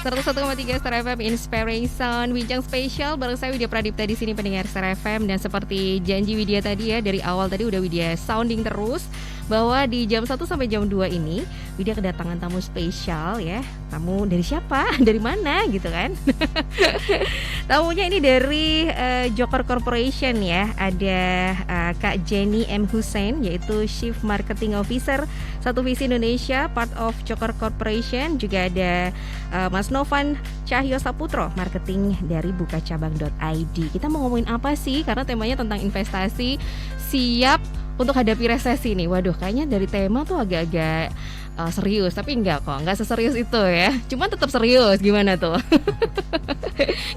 101,3 Star FM Inspiration, bincang spesial bareng saya Widya Pradipta di sini pendengar Star FM. Dan seperti janji Widya tadi ya, dari awal tadi udah Widya sounding terus bahwa di jam 1 sampai jam 2 ini Widya kedatangan tamu spesial ya. Tamu dari siapa? Dari mana gitu kan? Tamunya ini dari Joker Corporation ya. Ada Kak Jenny M. Hussein, yaitu Chief Marketing Officer Satu Visi Indonesia, part of Joker Corporation. Juga ada Mas Novan Cahyo Saputro, marketing dari bukacabang.id. Kita mau ngomongin apa sih? Karena temanya tentang investasi, siap untuk hadapi resesi nih. Waduh, kayaknya dari tema tuh agak-agak serius, tapi enggak seserius itu ya. Cuman tetap serius, gimana tuh?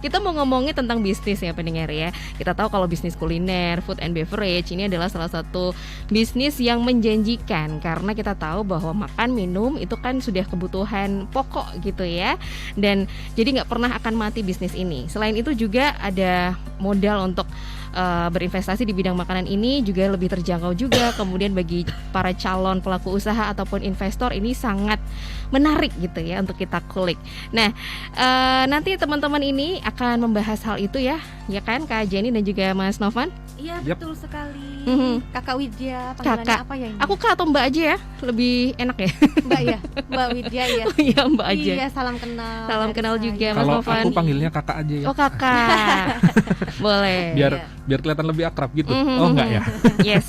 Kita mau ngomongin tentang bisnis ya pendengar ya. Kita tahu kalau bisnis kuliner, food and beverage ini adalah salah satu bisnis yang menjanjikan, karena kita tahu bahwa makan minum itu kan sudah kebutuhan pokok gitu ya. Dan jadi nggak pernah akan mati bisnis ini. Selain itu juga ada modal untuk berinvestasi di bidang makanan ini juga lebih terjangkau juga. Kemudian bagi para calon pelaku usaha ataupun investor ini sangat menarik gitu ya untuk kita kulik. Nah, nanti teman-teman ini akan membahas hal itu ya kan Kak Jenny dan juga Mas Novan? Iya, Yep. betul sekali. Kakak Widya, panggilannya Kakak. apa ya ini? Aku Kak atau Mbak aja ya? Lebih enak ya? Mbak ya, Mbak Widya ya. Oh iya, Mbak aja. Iya, salam kenal. Salam dari kenal saya. juga, Mas Kalau Novan. aku panggilnya kakak aja ya. Oh Kakak. Boleh. Biar kelihatan lebih akrab gitu. Mhm. Oh enggak ya? Yes.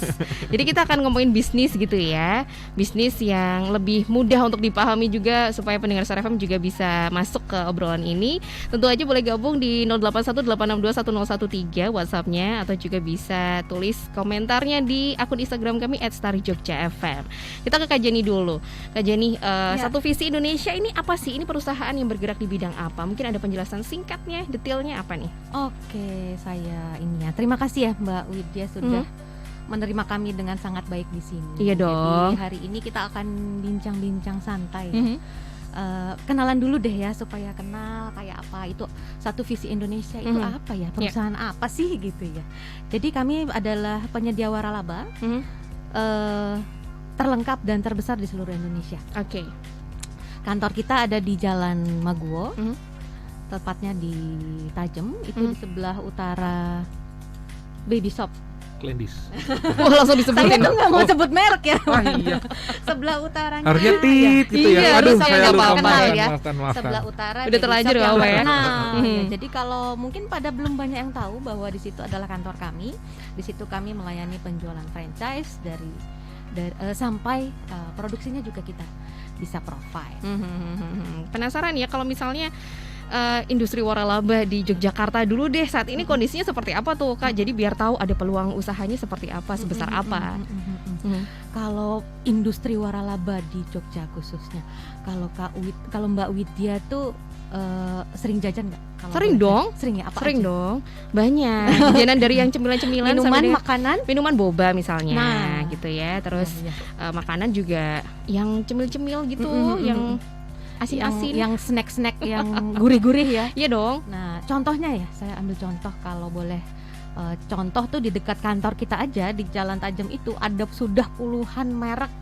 Jadi kita akan ngomongin bisnis gitu ya. Bisnis yang lebih mudah untuk dipahami juga, supaya pendengar Star FM juga bisa masuk ke obrolan ini. Tentu aja boleh gabung di 0818621013 WhatsApp-nya, atau juga bisa tulis komentarnya di akun Instagram kami @starjogjafm. Kita ke Kak Jenny dulu. Kak Jenny, Satu Visi Indonesia ini apa sih? Ini perusahaan yang bergerak di bidang apa? Mungkin ada penjelasan singkatnya, detailnya apa nih? Oke, saya ini ya. Terima kasih ya Mbak Widya sudah menerima kami dengan sangat baik di sini. Iya dong. Jadi hari ini kita akan bincang-bincang santai. Kenalan dulu deh ya, supaya kenal kayak apa itu Satu Visi Indonesia itu apa ya, perusahaan apa sih gitu ya. Jadi kami adalah penyedia waralaba terlengkap dan terbesar di seluruh Indonesia. Oke. Kantor kita ada di Jalan Maguwo, tepatnya di Tajem, itu di sebelah utara Baby Shop. Klendis. Oh, langsung Saya disebutin. tuh nggak mau sebut merek ya. Iya. Sebelah utaranya. Harusnya tit gitu Iya, ya. harus Aduh, saya saya nggak lupa. apa-apa ya. Maafkan. Sebelah utara. Udah Baby terlanjur Shop nggak yang apa ya? terkenal. Mhm. Ya, jadi kalau mungkin pada belum banyak yang tahu bahwa di situ adalah kantor kami. Di situ kami melayani penjualan franchise dari sampai produksinya juga kita bisa provide. Penasaran ya kalau misalnya industri waralaba di Yogyakarta dulu deh, saat ini kondisinya seperti apa tuh Kak? Jadi biar tahu ada peluang usahanya seperti apa, sebesar apa. Kalau industri waralaba di Jogja khususnya, kalau Mbak Widya tuh sering jajan nggak? Sering dong. Sering ya? Apa Sering aja? dong, banyak. Jajanan dari yang cemilan-cemilan Minuman, sampai dengan makanan. minuman boba misalnya, Nah. gitu ya. Terus Iya. makanan juga yang cemil-cemil gitu, yang asin-asin. yang snack-snack yang gurih-gurih ya. Iya dong. Nah, contohnya ya, saya ambil contoh kalau boleh. Contoh tuh di dekat kantor kita aja di Jalan Tajem itu ada sudah puluhan merek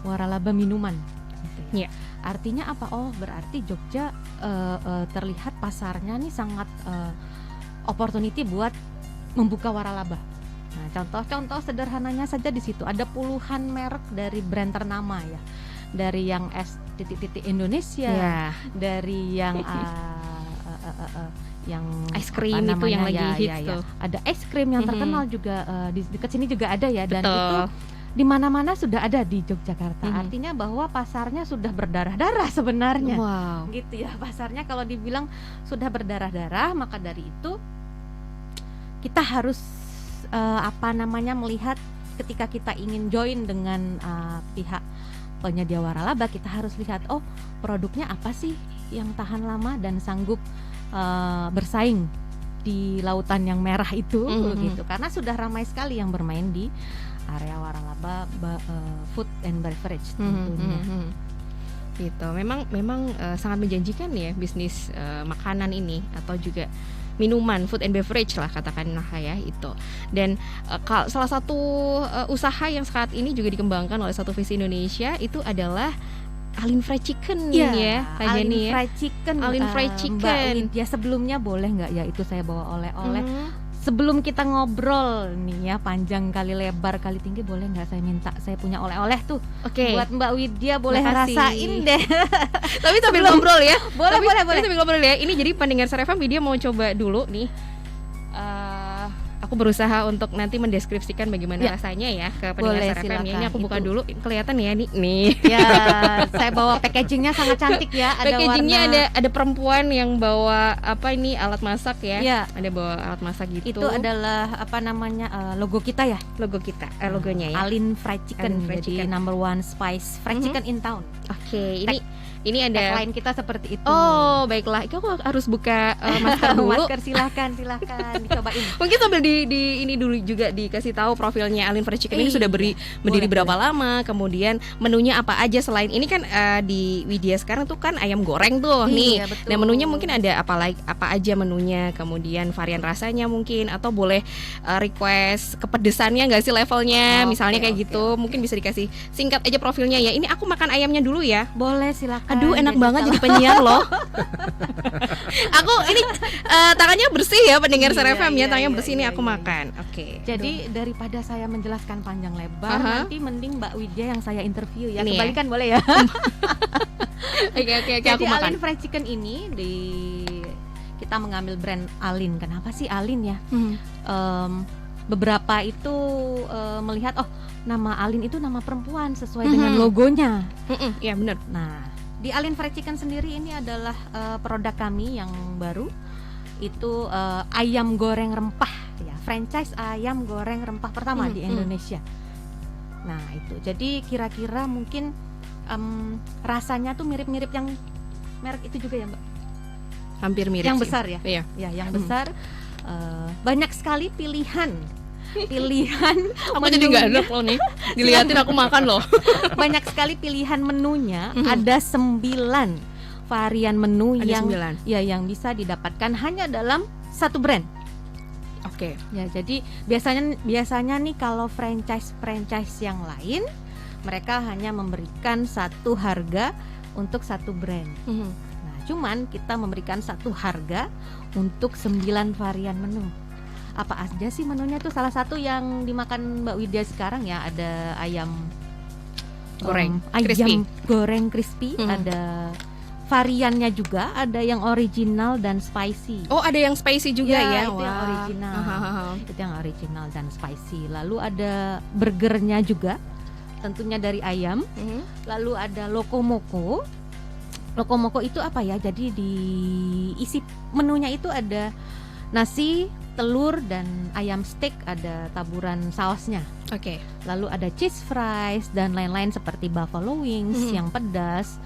waralaba minuman. Gitu ya. Iya. Artinya apa? Oh, berarti Jogja terlihat pasarnya nih sangat opportunity buat membuka waralaba. Nah, contoh-contoh sederhananya saja di situ ada puluhan merek dari brand ternama ya. Dari yang titik-titik Indonesia, Ya. dari yang yang Es krim apa itu yang namanya, lagi hits tuh. Ada es krim yang terkenal juga di dekat sini juga ada ya, dan Betul. itu di mana-mana sudah ada di Yogyakarta. Mhm. Artinya bahwa pasarnya sudah berdarah-darah sebenarnya. Wow. Gitu ya, pasarnya kalau dibilang sudah berdarah-darah, maka dari itu kita harus melihat ketika kita ingin join dengan pihak penyedia waralaba, kita harus lihat produknya apa sih yang tahan lama dan sanggup bersaing di lautan yang merah itu gitu. Karena sudah ramai sekali yang bermain di area waralaba food and beverage tentunya. Gitu. Memang sangat menjanjikan ya bisnis makanan ini, atau juga minuman, food and beverage lah katakanlah ya itu. Dan salah satu usaha yang saat ini juga dikembangkan oleh Satu Visi Indonesia itu adalah Alin Fried Chicken Iya, ya, Kak Alin Jenny ya. Fried Chicken. Alin Fried Mbak Chicken. Widya, sebelumnya boleh nggak ya itu saya bawa oleh-oleh? Mhm. Sebelum kita ngobrol nih ya panjang kali lebar kali tinggi, boleh nggak saya minta, saya punya oleh-oleh tuh Oke. buat Mbak Widya, boleh Makasih. rasain deh. Tapi sambil ngobrol ya. Boleh, boleh, Tapi boleh. sambil ngobrol ya. Ini jadi pendengar Star FM, dia mau coba dulu nih. Aku berusaha untuk nanti mendeskripsikan bagaimana Ya. rasanya ya ke pendengar Boleh, Star FM ya. Ini silakan. aku buka Itu. dulu, kelihatan ya nih. Ya, saya bawa packagingnya sangat cantik ya. Ada Packagingnya warna, ada perempuan yang bawa apa ini, alat masak ya. Ya. Ada bawa alat masak gitu. Itu adalah apa namanya, logo kita ya, logo kita, logonya ya. Alin Fried Chicken. Alin Fried Jadi Chicken. number one spice fried chicken in town. Oke, ini ada. Tagline kita seperti itu. Oh, baiklah. Itu aku harus buka masker dulu. Masker, silakan dicobain. Mungkin sambil di ini dulu juga dikasih tahu profilnya Alin Fried Chicken ini sudah berdiri Boleh, berapa lama, kemudian menunya apa aja selain ini kan di Widya sekarang tuh kan ayam goreng tuh nih. Iya, betul. Nah, menunya mungkin ada apa aja menunya, kemudian varian rasanya mungkin, atau boleh request kepedesannya nggak sih levelnya, Oke, misalnya kayak oke, gitu. Mungkin bisa dikasih singkat aja profilnya ya. Ini aku makan ayamnya dulu ya. Boleh, silakan. Aduh, enak Jadi banget kalau- jadi penyiar loh. Aku ini tangannya bersih ya pendengar Star Iya, FM ya, iya, tangannya iya, bersih ini iya, aku iya. makan. Oke. Jadi daripada saya menjelaskan panjang lebar, Aha. nanti mending Mbak Widya yang saya interview ya. Ini ya? Kembalikan boleh ya. Oke, Jadi aku makan. Alin Fried Chicken ini kita mengambil brand Alin. Kenapa sih Alin ya? Beberapa itu melihat nama Alin itu nama perempuan sesuai dengan logonya. Iya benar. Nah, di Alin Fried Chicken sendiri ini adalah produk kami yang baru. Itu ayam goreng rempah ya, franchise ayam goreng rempah pertama di Indonesia. Nah, itu. Jadi kira-kira mungkin rasanya tuh mirip-mirip yang merek itu juga ya, Mbak? Hampir mirip Yang sih. besar ya? Iya. Ya, yang besar. Banyak sekali pilihan. Aku jadi nggak enak loh nih. Dilihatin aku makan loh. Banyak sekali pilihan menunya. Ada 9 varian menu Ada yang bisa didapatkan hanya dalam satu brand. Oke. Ya, jadi biasanya nih kalau franchise yang lain, mereka hanya memberikan satu harga untuk satu brand. Nah, cuman kita memberikan satu harga untuk 9 varian menu. Apa aja sih menunya tuh? Salah satu yang dimakan Mbak Widya sekarang ya, ada ayam Goreng, ayam goreng crispy, Mhm. ada variannya juga, ada yang original dan spicy. Oh, ada yang spicy juga ya. Itu yang Wah. original. Hahaha. Itu yang original dan spicy. Lalu ada burgernya juga, tentunya dari ayam. Lalu ada lokomoko. Lokomoko itu apa ya? Jadi di isi menunya itu ada nasi, telur, dan ayam steak, ada taburan sausnya. Oke. Lalu ada cheese fries dan lain-lain seperti buffalo wings yang pedas.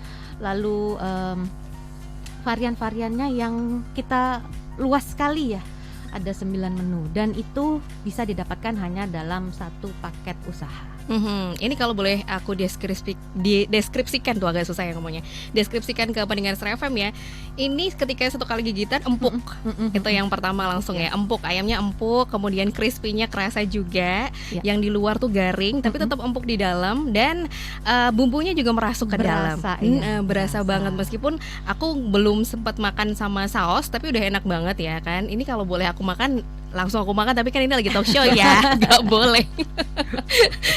Lalu varian-variannya yang kita luas sekali ya. Ada 9 menu dan itu bisa didapatkan hanya dalam satu paket usaha. Ini kalau boleh aku deskripsikan tuh agak susah ya ngomongnya. Deskripsikan ke pendengar Star FM ya. Ini ketika satu kali gigitan empuk. Itu yang pertama langsung ya, empuk. Ayamnya empuk, kemudian crispy-nya kerasa juga. Ya. Yang di luar tuh garing tapi tetap empuk di dalam, dan bumbunya juga merasuk ke dalam. Iya, Berasa berasa. banget, meskipun aku belum sempat makan sama saus tapi udah enak banget ya kan. Ini kalau boleh aku makan langsung aku makan, tapi kan ini lagi talk show ya. Gak boleh.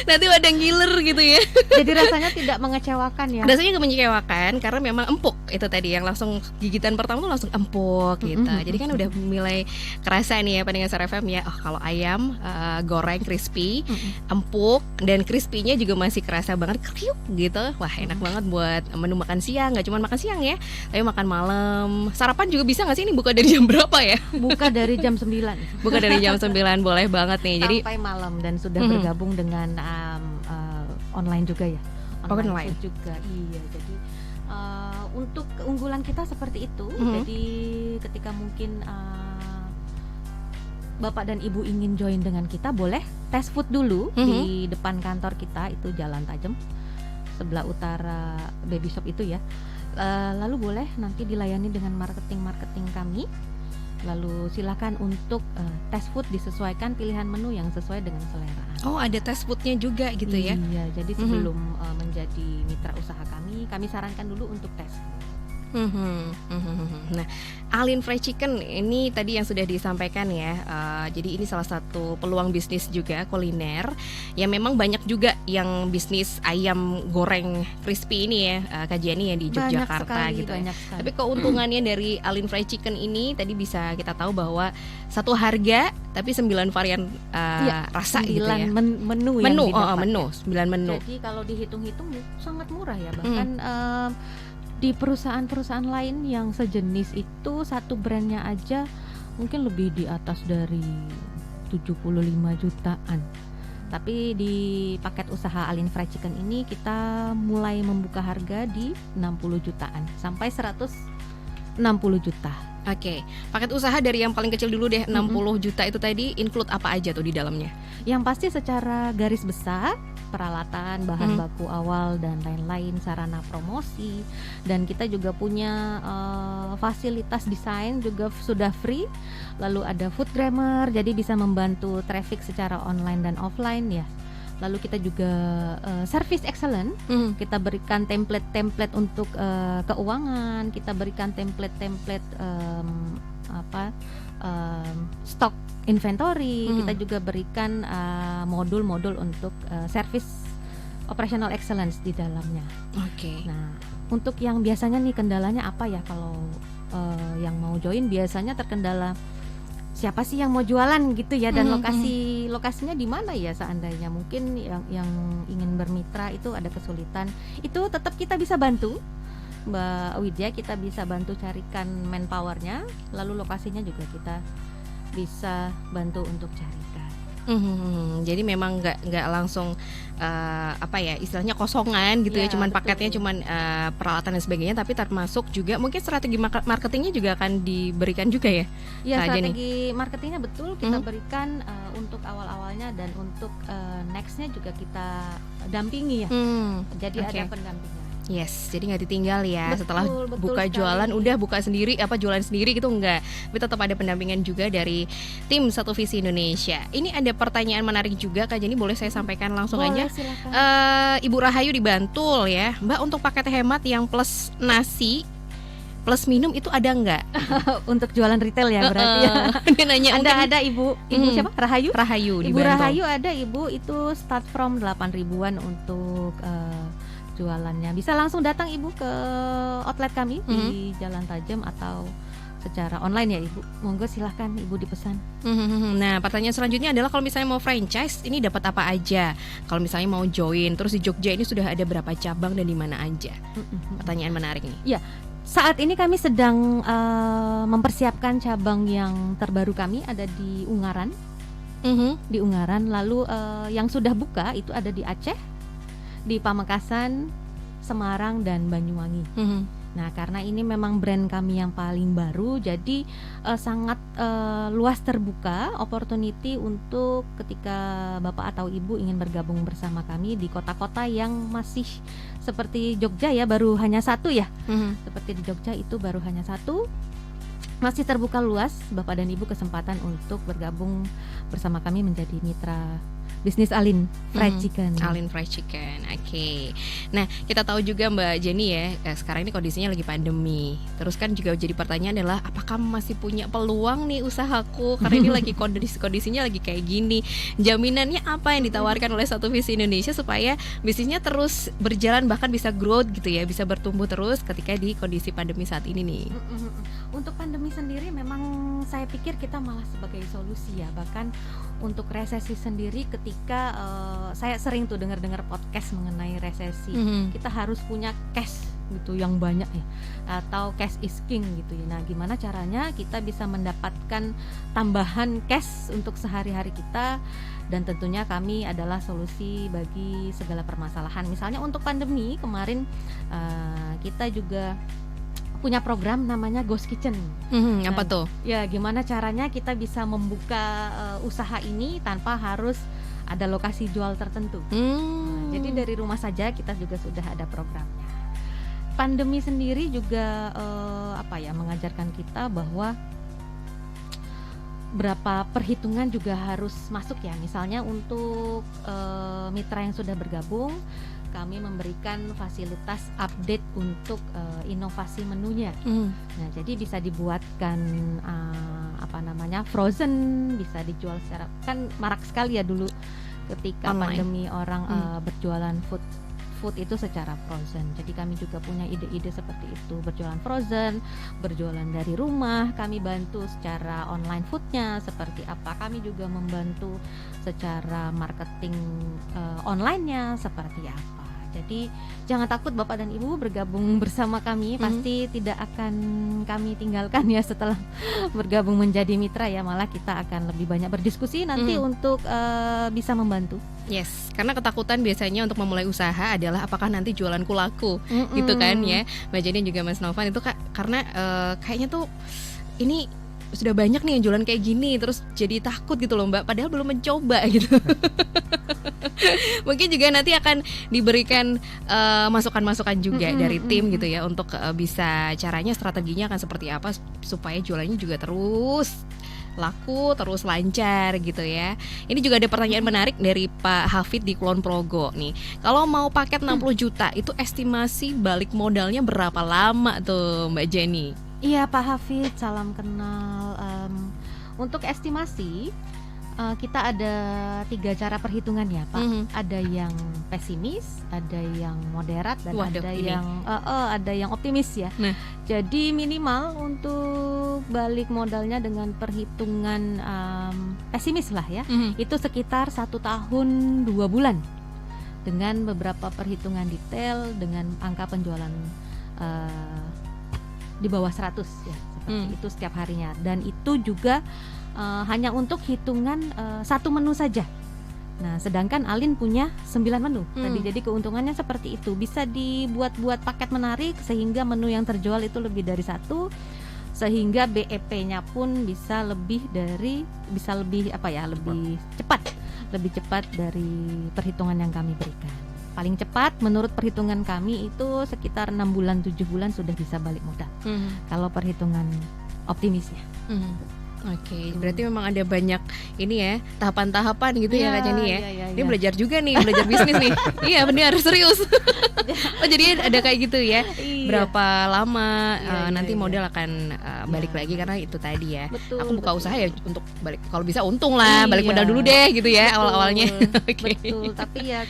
Nanti ada ngiler gitu ya. Jadi rasanya tidak mengecewakan ya. Rasanya gak mengecewakan karena memang empuk. Itu tadi yang langsung gigitan pertama tuh langsung empuk gitu. Jadi kan udah mulai kerasa nih ya pendengar Star FM ya. Oh, kalau ayam goreng crispy, empuk, dan crispy-nya juga masih kerasa banget kriuk gitu. Wah, enak banget buat menu makan siang. Gak cuma makan siang ya, tapi makan malam. Sarapan juga bisa gak sih? Ini buka dari jam berapa ya? Buka dari jam 9 Buka dari jam 9, boleh banget nih. Jadi sampai malam, dan sudah bergabung dengan online juga ya. Online food juga. Iya, jadi untuk keunggulan kita seperti itu. Jadi ketika mungkin Bapak dan Ibu ingin join dengan kita, boleh tes food dulu di depan kantor kita, itu Jalan Tajem sebelah utara Baby Shop itu ya. Lalu boleh nanti dilayani dengan marketing kami Lalu silakan untuk test food, disesuaikan pilihan menu yang sesuai dengan selera. Oh, ada test foodnya juga gitu ya? Iya, jadi sebelum menjadi mitra usaha kami sarankan dulu untuk tes. Nah, Alin Fried Chicken ini tadi yang sudah disampaikan ya. Jadi ini salah satu peluang bisnis juga kuliner. Ya memang banyak juga yang bisnis ayam goreng crispy ini ya, Kak Jenny ya di Yogyakarta gitu ya. Tapi keuntungannya dari Alin Fried Chicken ini tadi bisa kita tahu bahwa satu harga tapi 9 varian rasa gitu ya. Menu yang didapat. Menu, 9 menu. Jadi kalau dihitung-hitung sangat murah ya, bahkan di perusahaan-perusahaan lain yang sejenis itu satu brandnya aja mungkin lebih di atas dari 75 jutaan. Tapi di paket usaha Alin Fried Chicken ini kita mulai membuka harga di 60 jutaan sampai 160 juta. Oke, paket usaha dari yang paling kecil dulu deh, 60 juta itu tadi include apa aja tuh di dalamnya? Yang pasti secara garis besar, peralatan, bahan baku awal dan lain-lain, sarana promosi, dan kita juga punya fasilitas desain juga sudah free. Lalu ada food grammar, jadi bisa membantu traffic secara online dan offline ya. Lalu kita juga service excellent, kita berikan template-template untuk keuangan, kita berikan template-template stok inventory, kita juga berikan modul-modul untuk service operational excellence di dalamnya. Oke. Nah, untuk yang biasanya nih kendalanya apa ya kalau yang mau join biasanya terkendala siapa sih yang mau jualan gitu ya, dan lokasinya di mana ya, seandainya mungkin yang ingin bermitra itu ada kesulitan, itu tetap kita bisa bantu Mbak Widya, kita bisa bantu carikan manpowernya, lalu lokasinya juga kita bisa bantu untuk carikan. Jadi memang nggak langsung istilahnya kosongan gitu ya, cuman betul. Paketnya cuman peralatan dan sebagainya, tapi termasuk juga mungkin strategi marketingnya juga akan diberikan juga ya. Ya, strategi marketingnya betul kita berikan untuk awal-awalnya, dan untuk nextnya juga kita dampingi ya. Jadi ada pendampingan. Yes, jadi nggak ditinggal ya. Betul, setelah buka sekali. Jualan udah buka sendiri jualan sendiri gitu enggak. Tapi tetap ada pendampingan juga dari tim Satu Visi Indonesia. Ini ada pertanyaan menarik juga Kak Jenny, boleh saya sampaikan langsung aja. Ibu Rahayu di Bantul ya, Mbak, untuk paket hemat yang plus nasi plus minum itu ada nggak? Untuk jualan retail ya berarti ya. Dia nanya ada ibu siapa? Rahayu di Ibu Bantul. Rahayu ada, ibu itu start from 8 ribuan untuk jualannya. Bisa langsung datang ibu ke outlet kami di Jalan Tajam atau secara online ya ibu. Monggo silahkan ibu dipesan. Nah, pertanyaan selanjutnya adalah kalau misalnya mau franchise ini dapat apa aja? Kalau misalnya mau join, terus di Jogja ini sudah ada berapa cabang dan di mana aja? Pertanyaan menarik nih. Ya, saat ini kami sedang mempersiapkan cabang yang terbaru kami ada di Ungaran. Di Ungaran. Lalu yang sudah buka itu ada di Aceh, di Pamekasan, Semarang, dan Banyuwangi. Nah, karena ini memang brand kami yang paling baru, jadi sangat luas terbuka opportunity untuk ketika Bapak atau Ibu ingin bergabung bersama kami di kota-kota yang masih seperti Jogja ya, baru hanya satu ya. Seperti di Jogja itu baru hanya satu. Masih terbuka luas, Bapak dan Ibu kesempatan untuk bergabung bersama kami menjadi mitra bisnis Alin Fried Chicken. Alin Fried Chicken, oke. Nah, kita tahu juga Mbak Jenny ya, sekarang ini kondisinya lagi pandemi. Terus kan juga jadi pertanyaan adalah, apakah masih punya peluang nih usahaku? Karena ini lagi kondisinya lagi kayak gini. Jaminannya apa yang ditawarkan oleh Satu Visi Indonesia supaya bisnisnya terus berjalan, bahkan bisa growth gitu ya, bisa bertumbuh terus ketika di kondisi pandemi saat ini nih? Untuk pandemi sendiri memang saya pikir kita malah sebagai solusi ya. Bahkan untuk resesi sendiri, ketika saya sering tuh dengar podcast mengenai resesi, kita harus punya cash gitu yang banyak ya, atau cash is king gitu ya. Nah, gimana caranya kita bisa mendapatkan tambahan cash untuk sehari-hari kita, dan tentunya kami adalah solusi bagi segala permasalahan. Misalnya untuk pandemi kemarin kita juga punya program namanya Ghost Kitchen. Apa tuh? Ya, gimana caranya kita bisa membuka usaha ini tanpa harus ada lokasi jual tertentu. Nah, jadi dari rumah saja kita juga sudah ada programnya. Pandemi sendiri juga mengajarkan kita bahwa berapa perhitungan juga harus masuk ya. Misalnya untuk mitra yang sudah bergabung, kami memberikan fasilitas update untuk inovasi menunya. Nah, jadi bisa dibuatkan frozen, bisa dijual secara, kan marak sekali ya dulu ketika Online. pandemi orang berjualan food itu secara frozen. Jadi kami juga punya ide-ide seperti itu, berjualan frozen, berjualan dari rumah. Kami bantu secara online foodnya seperti apa. Kami juga membantu secara marketing online-nya seperti apa. Jadi jangan takut Bapak dan Ibu bergabung bersama kami, pasti tidak akan kami tinggalkan ya setelah bergabung menjadi mitra ya, malah kita akan lebih banyak berdiskusi nanti untuk bisa membantu. Yes, karena ketakutan biasanya untuk memulai usaha adalah apakah nanti jualanku laku, gitu kan ya. Mbak Jenny dan juga Mas Novan itu karena kayaknya tuh ini sudah banyak nih yang jualan kayak gini, terus jadi takut gitu loh Mbak, padahal belum mencoba gitu. Mungkin juga nanti akan diberikan masukan-masukan juga dari tim gitu ya, untuk bisa caranya, strateginya akan seperti apa supaya jualannya juga terus laku, terus lancar gitu ya. Ini juga ada pertanyaan menarik dari Pak Hafid di Kulon Progo nih. Kalau mau paket 60 juta itu estimasi balik modalnya berapa lama tuh Mbak Jenny? Iya Pak Hafid, salam kenal. Untuk estimasi kita ada 3 cara perhitungan ya Pak. Ada yang pesimis, ada yang moderat, dan ada yang optimis ya. Nah. Jadi minimal untuk balik modalnya dengan perhitungan pesimis lah ya, itu sekitar 1 tahun 2 bulan dengan beberapa perhitungan detail dengan angka penjualan di bawah 100 ya, seperti itu setiap harinya. Dan itu juga hanya untuk hitungan 1 menu saja. Nah, sedangkan Alin punya 9 menu tadi. Jadi keuntungannya seperti itu. Bisa dibuat paket menarik sehingga menu yang terjual itu lebih dari 1, sehingga BEP-nya pun bisa lebih cepat dari perhitungan yang kami berikan. Paling cepat menurut perhitungan kami itu sekitar 6 bulan 7 bulan sudah bisa balik modal. Kalau perhitungan optimisnya. Oke, berarti memang ada banyak ini ya, tahapan-tahapan gitu ya Kak Jenny ya. Ini belajar juga nih, belajar bisnis nih. Iya benar, serius. Oh jadi ada kayak gitu ya. Berapa lama nanti modal akan balik lagi, karena itu tadi ya. Aku buka usaha ya untuk balik, kalau bisa untung lah, balik modal dulu deh gitu ya awal-awalnya. Betul, tapi ya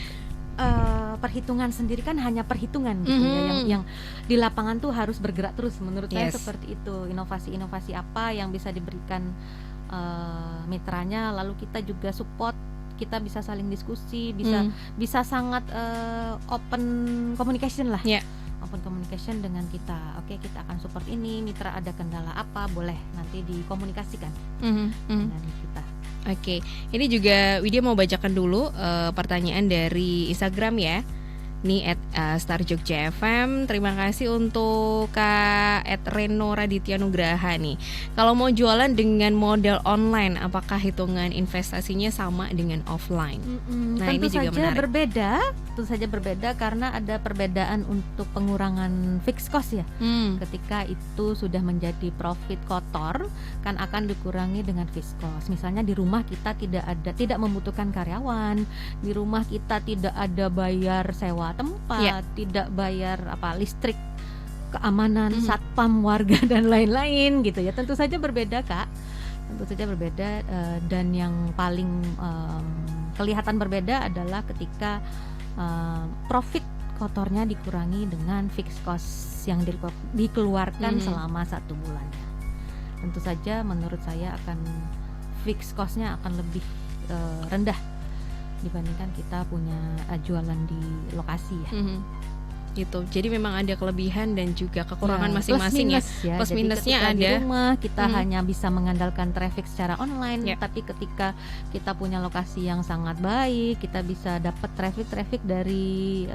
perhitungan sendiri kan hanya perhitungan gitu ya, yang di lapangan tuh harus bergerak terus menurut saya seperti itu. Inovasi-inovasi apa yang bisa diberikan mitranya, lalu kita juga support, kita bisa saling diskusi, bisa sangat open communication lah. Open communication dengan kita. Oke, kita akan support ini, mitra ada kendala apa, boleh nanti dikomunikasikan dengan kita. Oke, ini juga Widya mau bacakan dulu pertanyaan dari Instagram ya. Nih Star Jogja FM, terima kasih untuk Kak Reno Raditya Nugraha nih. Kalau mau jualan dengan model online, apakah hitungan investasinya sama dengan offline? Nah, tentu ini juga menarik. Tentu saja berbeda karena ada perbedaan untuk pengurangan fixed cost ya. Ketika itu sudah menjadi profit kotor, kan akan dikurangi dengan fixed cost. Misalnya di rumah kita tidak membutuhkan karyawan, di rumah kita tidak ada bayar sewa tempat, tidak bayar listrik, keamanan, satpam warga dan lain-lain gitu ya. Tentu saja berbeda Kak. Tentu saja berbeda, dan yang paling kelihatan berbeda adalah ketika profit kotornya dikurangi dengan fixed cost yang dikeluarkan selama 1 bulan. Tentu saja menurut saya fixed costnya akan lebih rendah dibandingkan kita punya jualan di lokasi ya. Gitu. Jadi memang ada kelebihan dan juga kekurangan masing-masing ya. Plus minusnya ada. Di rumah kita hanya bisa mengandalkan traffic secara online, tapi ketika kita punya lokasi yang sangat baik, kita bisa dapat traffic dari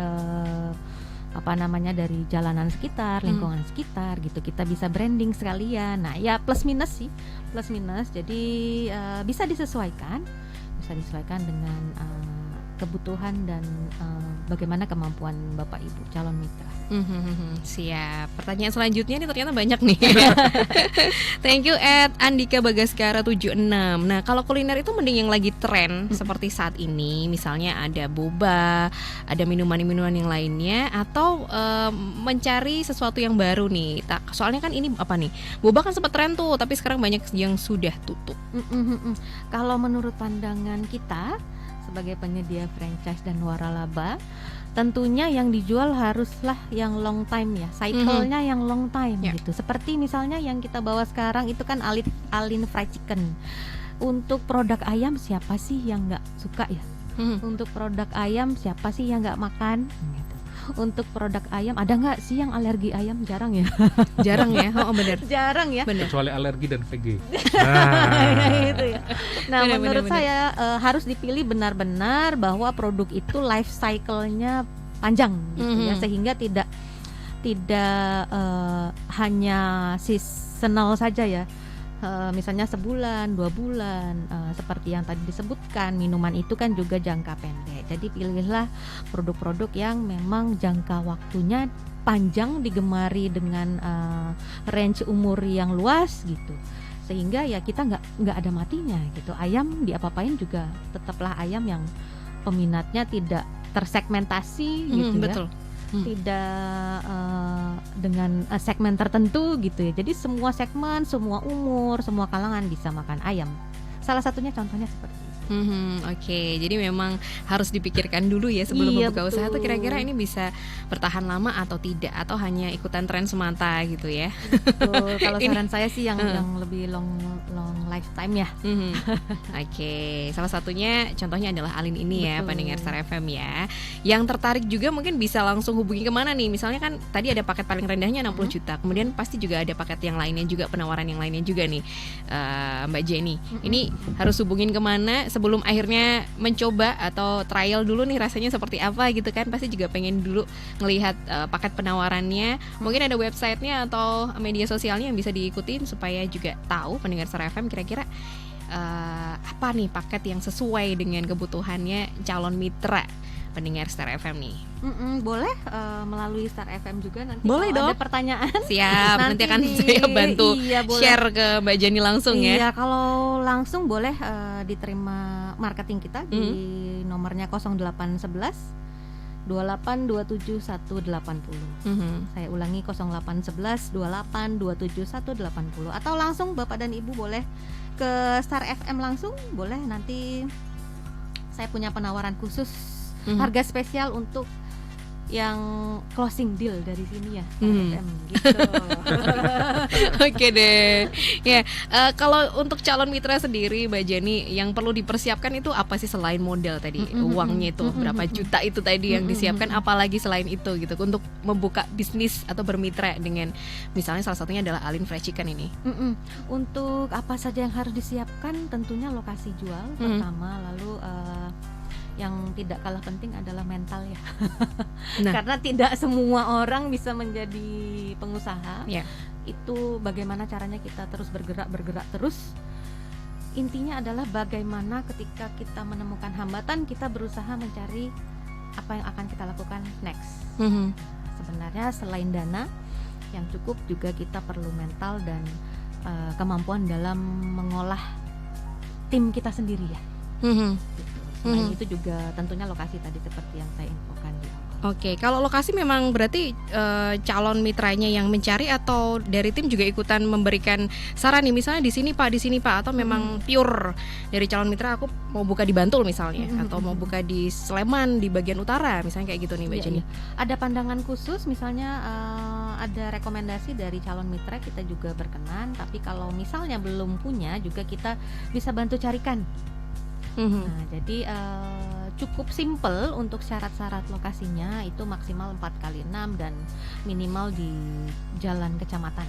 dari jalanan sekitar, lingkungan sekitar gitu. Kita bisa branding sekalian. Nah, ya plus minus. Jadi bisa disesuaikan dengan kebutuhan dan bagaimana kemampuan Bapak Ibu calon mitra. Siap. Pertanyaan selanjutnya nih ternyata banyak nih. Thank you Andika Bagaskara 76. Nah, kalau kuliner itu mending yang lagi tren seperti saat ini, misalnya ada boba, ada minuman-minuman yang lainnya, atau mencari sesuatu yang baru nih. Soalnya kan ini apa nih? Boba kan sempat tren tuh, tapi sekarang banyak yang sudah tutup. Kalau menurut pandangan kita sebagai penyedia franchise dan waralaba, tentunya yang dijual haruslah yang long time ya, cycle-nya yang long time gitu. Seperti misalnya yang kita bawa sekarang itu kan Alin Fried Chicken. Untuk produk ayam siapa sih yang nggak suka ya? Untuk produk ayam siapa sih yang nggak makan? Gitu. Untuk produk ayam ada nggak sih yang alergi ayam? Jarang ya. Jarang ya, benar. Jarang ya. Bener. Kecuali alergi dan VG. Itu ya. Nah, Bener, menurut bener. saya harus dipilih benar-benar bahwa produk itu life cycle-nya panjang gitu ya, sehingga tidak hanya seasonal saja ya. Misalnya sebulan, 2 bulan, seperti yang tadi disebutkan, minuman itu kan juga jangka pendek. Jadi pilihlah produk-produk yang memang jangka waktunya panjang, digemari dengan range umur yang luas gitu, sehingga ya kita nggak ada matinya gitu. Ayam diapa-apain juga tetaplah ayam yang peminatnya tidak tersegmentasi gitu ya. Betul. Tidak dengan segmen tertentu gitu ya. Jadi semua segmen, semua umur, semua kalangan bisa makan ayam. Salah satunya contohnya seperti itu. Oke, jadi memang harus dipikirkan dulu ya sebelum Iya, membuka usaha tuh betul. kira-kira ini bisa bertahan lama atau tidak, atau hanya ikutan tren semata gitu ya. Betul. Kalau Ini- saran saya sih yang lebih long lifetime ya. Oke, salah satunya contohnya adalah Alin ini ya, Betul. pendengar Star FM ya. Yang tertarik juga mungkin bisa langsung hubungi kemana nih? Misalnya kan tadi ada paket paling rendahnya 60 juta, kemudian pasti juga ada paket yang lainnya juga, penawaran yang lainnya juga nih, Mbak Jenny. Ini harus hubungin kemana sebelum akhirnya mencoba atau trial dulu nih rasanya seperti apa gitu kan? Pasti juga pengen dulu ngelihat paket penawarannya. Mungkin ada websitenya atau media sosialnya yang bisa diikutin supaya juga tahu pendengar Star FM kira-kira apa nih paket yang sesuai dengan kebutuhannya calon mitra pendengar Star FM nih. Boleh melalui Star FM juga nanti. Boleh kalau dong. ada pertanyaan. Siap, nanti akan di- saya bantu iya, boleh. share ke Mbak Jenny langsung ya. Iya, kalau langsung boleh diterima marketing kita di nomornya 0811 2827 180. Saya ulangi 0811 2827 180, atau langsung Bapak dan Ibu boleh ke Star FM langsung, boleh. Nanti saya punya penawaran khusus, harga spesial untuk yang closing deal dari sini ya, Star FM gitu. Oke deh. Ya, kalau untuk calon mitra sendiri Mbak Jenny yang perlu dipersiapkan itu apa sih selain modal tadi? Uangnya itu berapa juta itu tadi yang disiapkan, apalagi selain itu gitu untuk membuka bisnis atau bermitra dengan misalnya salah satunya adalah Alin Fried Chicken ini. Untuk apa saja yang harus disiapkan, tentunya lokasi jual pertama, lalu yang tidak kalah penting adalah mental ya. Nah. Karena tidak semua orang bisa menjadi pengusaha. Ya. Itu bagaimana caranya kita terus bergerak terus. Intinya adalah bagaimana ketika kita menemukan hambatan, kita berusaha mencari apa yang akan kita lakukan next. Sebenarnya selain dana yang cukup, juga kita perlu mental dan kemampuan dalam mengolah tim kita sendiri ya. Gitu. Selain itu juga tentunya lokasi tadi seperti yang saya infokan di awal. Oke, kalau lokasi memang berarti calon mitranya yang mencari atau dari tim juga ikutan memberikan saran nih, misalnya di sini Pak, atau memang pure dari calon mitra aku mau buka di Bantul misalnya, atau mau buka di Sleman di bagian utara misalnya, kayak gitu nih Mbak Iya, Jenny. iya. Ada pandangan khusus, misalnya ada rekomendasi dari calon mitra, kita juga berkenan. Tapi kalau misalnya belum punya, juga kita bisa bantu carikan. Nah, jadi cukup simple untuk syarat-syarat lokasinya, itu maksimal 4x6 dan minimal di jalan kecamatan.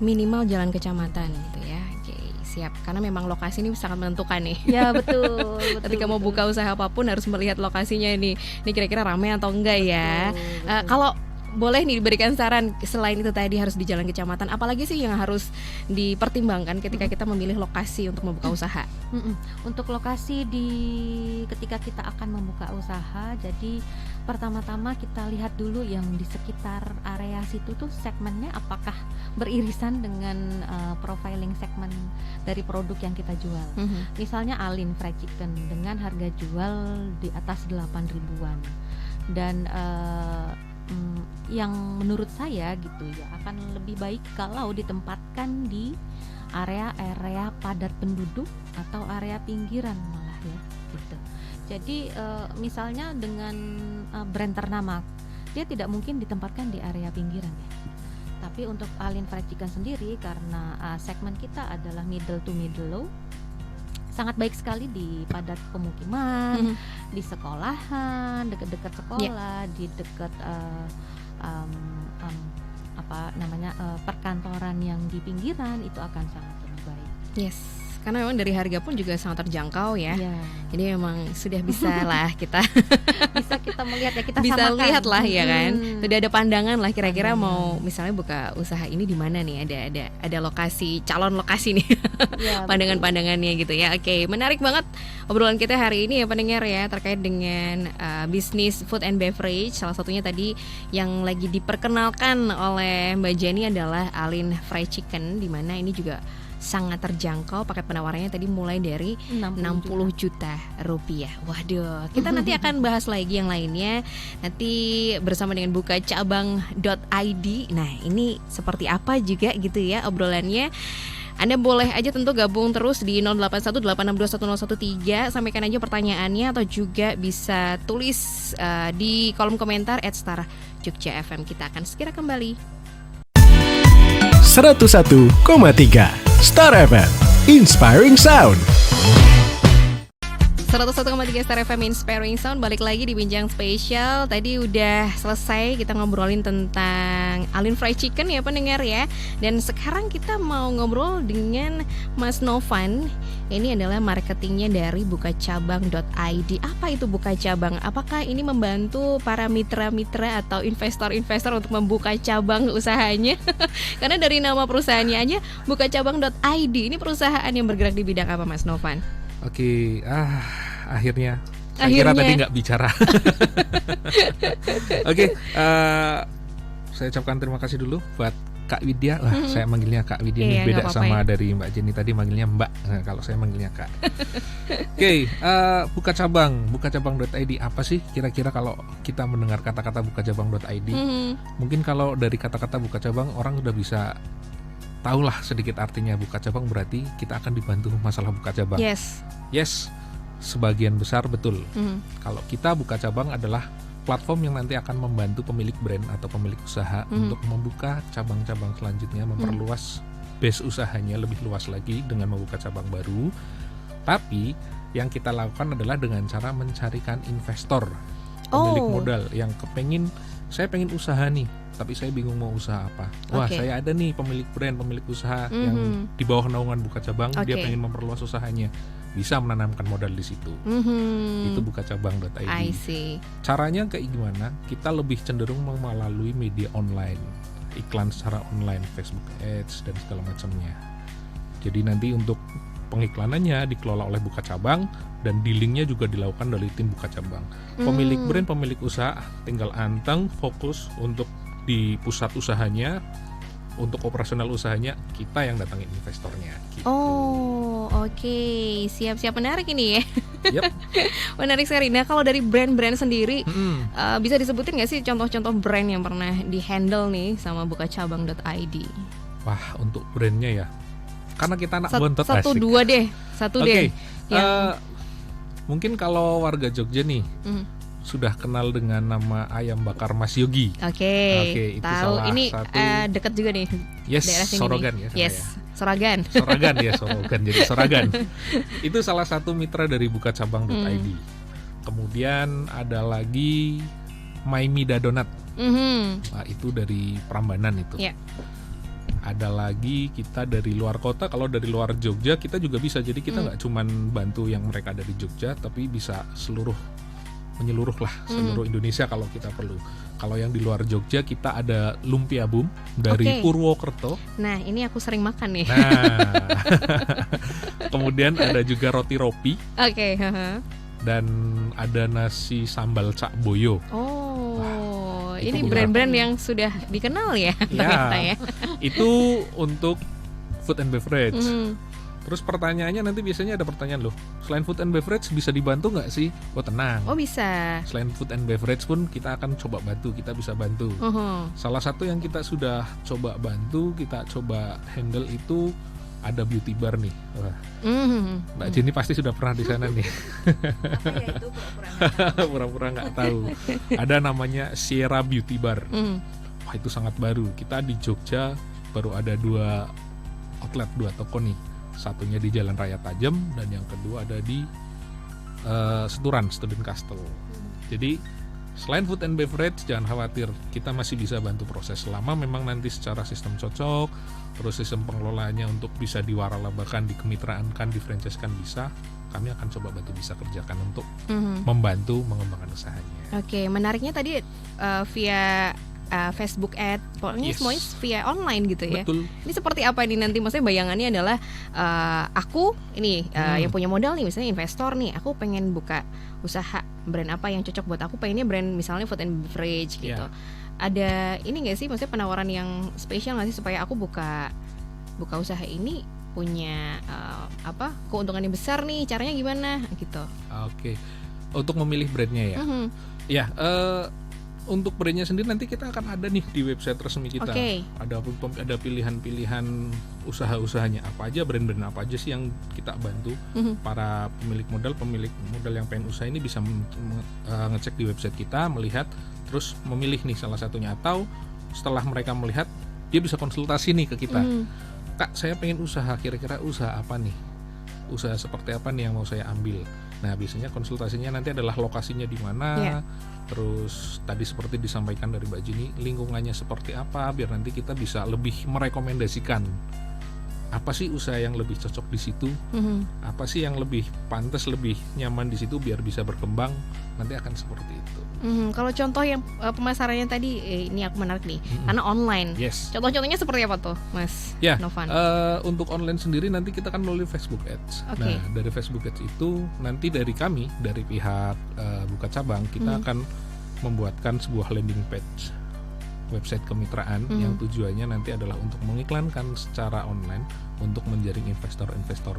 Minimal jalan kecamatan gitu ya. Oke, siap. Karena memang lokasi ini sangat menentukan nih. Ya betul. Ketika mau buka usaha apapun harus melihat lokasinya ini kira-kira ramai atau enggak ya. Betul. Kalau boleh nih diberikan saran selain itu tadi harus di jalan kecamatan, apalagi sih yang harus dipertimbangkan ketika kita memilih lokasi untuk membuka usaha? Untuk lokasi ketika ketika kita akan membuka usaha, jadi pertama-tama kita lihat dulu yang di sekitar area situ tuh segmennya apakah beririsan dengan profiling segmen dari produk yang kita jual. Misalnya Alin Fried Chicken dengan harga jual di atas 8 ribuan. Dan yang menurut saya gitu ya akan lebih baik kalau ditempatkan di area-area padat penduduk atau area pinggiran malah ya gitu. Jadi misalnya dengan brand ternama dia tidak mungkin ditempatkan di area pinggiran ya. Tapi untuk Alin Fried Chicken sendiri karena segmen kita adalah middle to middle low, sangat baik sekali di padat pemukiman, di sekolahan, dekat-dekat sekolah, di dekat perkantoran yang di pinggiran itu akan sangat lebih baik. Yes, karena memang dari harga pun juga sangat terjangkau ya. Jadi memang sudah bisa lah kita bisa kita melihat ya, kita bisa samakan. lihat lah ya kan. Sudah ada pandangan lah kira-kira mau misalnya buka usaha ini di mana nih, ada lokasi, calon lokasi nih. Pandangan-pandangannya gitu ya. Oke, menarik banget obrolan kita hari ini ya pendengar ya terkait dengan bisnis food and beverage. Salah satunya tadi yang lagi diperkenalkan oleh Mbak Jenny adalah Alin Fried Chicken, di mana ini juga sangat terjangkau. Paket penawarannya tadi mulai dari 60 juta rupiah. Waduh, kita nanti akan bahas lagi yang lainnya nanti bersama dengan bukacabang.id. Nah, ini seperti apa juga gitu ya obrolannya. Anda boleh aja tentu gabung terus di 0818621013. Sampaikan aja pertanyaannya atau juga bisa tulis di kolom komentar @star_jogja_fm. Kita akan segera kembali. 101,3 Star FM, Inspiring Sound. 101,3 Star FM Inspiring Sound. Balik lagi di Bincang Spesial. Tadi udah selesai kita ngobrolin tentang Alin Fried Chicken ya pendengar ya. Dan sekarang kita mau ngobrol dengan Mas Novan. Ini adalah marketingnya dari bukacabang.id. Apa itu Bukacabang? Apakah ini membantu para mitra-mitra atau investor-investor untuk membuka cabang usahanya? Karena dari nama perusahaannya aja bukacabang.id. Ini perusahaan yang bergerak di bidang apa Mas Novan? Oke, akhirnya. Saya kira tadi nggak bicara. Oke, saya ucapkan terima kasih dulu buat Kak Widya. Saya manggilnya Kak Widya ini beda sama dari Mbak Jenny tadi manggilnya Mbak. Nah, kalau saya manggilnya Kak. Oke, bukacabang.id apa sih kira-kira kalau kita mendengar kata-kata bukacabang.id? Mungkin kalau dari kata-kata bukacabang orang udah bisa tahulah sedikit artinya. Buka cabang berarti kita akan dibantu masalah buka cabang. Yes, sebagian besar betul. Kalau kita buka cabang adalah platform yang nanti akan membantu pemilik brand atau pemilik usaha untuk membuka cabang-cabang selanjutnya, memperluas base usahanya lebih luas lagi dengan membuka cabang baru. Tapi yang kita lakukan adalah dengan cara mencarikan investor, pemilik modal yang saya pengen usaha nih, tapi saya bingung mau usaha apa. Wah, saya ada nih pemilik brand, pemilik usaha yang di bawah naungan buka cabang, dia pengen memperluas usahanya, bisa menanamkan modal di situ. Itu bukacabang.id. I see. Caranya kayak gimana? Kita lebih cenderung melalui media online, iklan secara online, Facebook Ads dan segala macamnya. Jadi nanti untuk pengiklanannya dikelola oleh buka cabang dan dealingnya juga dilakukan dari tim buka cabang. Pemilik brand, pemilik usaha tinggal anteng fokus untuk di pusat usahanya, untuk operasional usahanya kita yang datangin investornya gitu. Oke. Siap-siap, menarik ini ya. Yep. Menarik sekali. Nah, kalau dari brand-brand sendiri bisa disebutin nggak sih contoh-contoh brand yang pernah di-handle nih sama bukacabang.id? Wah, untuk brandnya ya, karena kita anak bontot asik. Satu deh. Mungkin kalau warga Jogja nih sudah kenal dengan nama ayam bakar Mas Yogi. Oke, itu tahu. salah ini satu. Dekat juga nih. Yes, Sorogan ini. ya. Soragan ya, Sorogan jadi Soragan. Itu salah satu mitra dari bukacabang.id. Kemudian ada lagi Maimida Donat. Nah, itu dari Prambanan itu. Ada lagi kita dari luar kota. Kalau dari luar Jogja kita juga bisa. Jadi kita nggak cuman bantu yang mereka dari Jogja, tapi bisa menyeluruh lah seluruh Indonesia kalau kita perlu. Kalau yang di luar Jogja kita ada Lumpia Boom dari Purwokerto. Nah, ini aku sering makan nih. Kemudian ada juga Roti Ropi. dan ada nasi sambal Cak Boyo. Oh, itu ini beberapa. brand-brand yang sudah dikenal ya ternyata ya. Itu untuk food and beverage. Mhm. Terus pertanyaannya nanti biasanya ada pertanyaan loh, selain food and beverage bisa dibantu nggak sih? Oh tenang. Oh bisa. Selain food and beverage pun kita akan coba bantu, kita bisa bantu. Salah satu yang kita sudah coba bantu, kita coba handle itu ada beauty bar nih. Wah, Mbak Jenny pasti sudah pernah di sana nih. Apa ya itu pura-pura Pura-pura nggak tahu. Ada namanya Sierra Beauty Bar. Wah itu sangat baru. Kita di Jogja baru ada 2 outlet, 2 toko nih. Satunya di Jalan Raya Tajem dan yang kedua ada di Seturan, Student Castle. Jadi selain food and beverage jangan khawatir, kita masih bisa bantu proses selama memang nanti secara sistem cocok, terus sistem pengelolaannya untuk bisa diwaralabakan, dikemitraankan, difranchisekan bisa, kami akan coba bantu bisa kerjakan untuk membantu mengembangkan usahanya. Oke, menariknya tadi via Facebook Ad, pokoknya Yes. semuanya via online gitu ya. Betul. Ini seperti apa ini nanti? Maksudnya bayangannya adalah aku ini yang punya modal nih, misalnya investor nih, aku pengen buka usaha brand apa yang cocok buat aku, pengennya brand misalnya food and beverage gitu. Yeah. Ada ini nggak sih, maksudnya penawaran yang spesial nggak sih supaya aku buka usaha ini punya keuntungan yang besar nih, caranya gimana gitu? Oke. Untuk memilih brandnya ya. Ya, untuk brandnya sendiri nanti kita akan ada nih di website resmi kita. Oke. Ada pilihan-pilihan usaha-usahanya apa aja, brand-brand apa aja sih yang kita bantu. Para pemilik modal yang pengen usaha ini bisa ngecek di website kita, melihat, terus memilih nih salah satunya, atau setelah mereka melihat dia bisa konsultasi nih ke kita. Kak, saya pengen usaha, kira-kira usaha apa nih? Usaha seperti apa nih yang mau saya ambil? Nah, biasanya konsultasinya nanti adalah lokasinya di mana. Yeah. Terus tadi seperti disampaikan dari Mbak Jini, lingkungannya seperti apa, biar nanti kita bisa lebih merekomendasikan apa sih usaha yang lebih cocok di situ, apa sih yang lebih pantas, lebih nyaman di situ biar bisa berkembang, nanti akan seperti itu. Kalau contoh yang pemasarannya tadi, ini aku menarik nih, karena online. Yes. Contoh-contohnya seperti apa tuh, Mas Ya, Novan? untuk online sendiri nanti kita akan melalui Facebook Ads. Oke. Nah, dari Facebook Ads itu nanti dari kami, dari pihak Buka Cabang, kita akan membuatkan sebuah landing page website kemitraan yang tujuannya nanti adalah untuk mengiklankan secara online untuk menjaring investor-investor.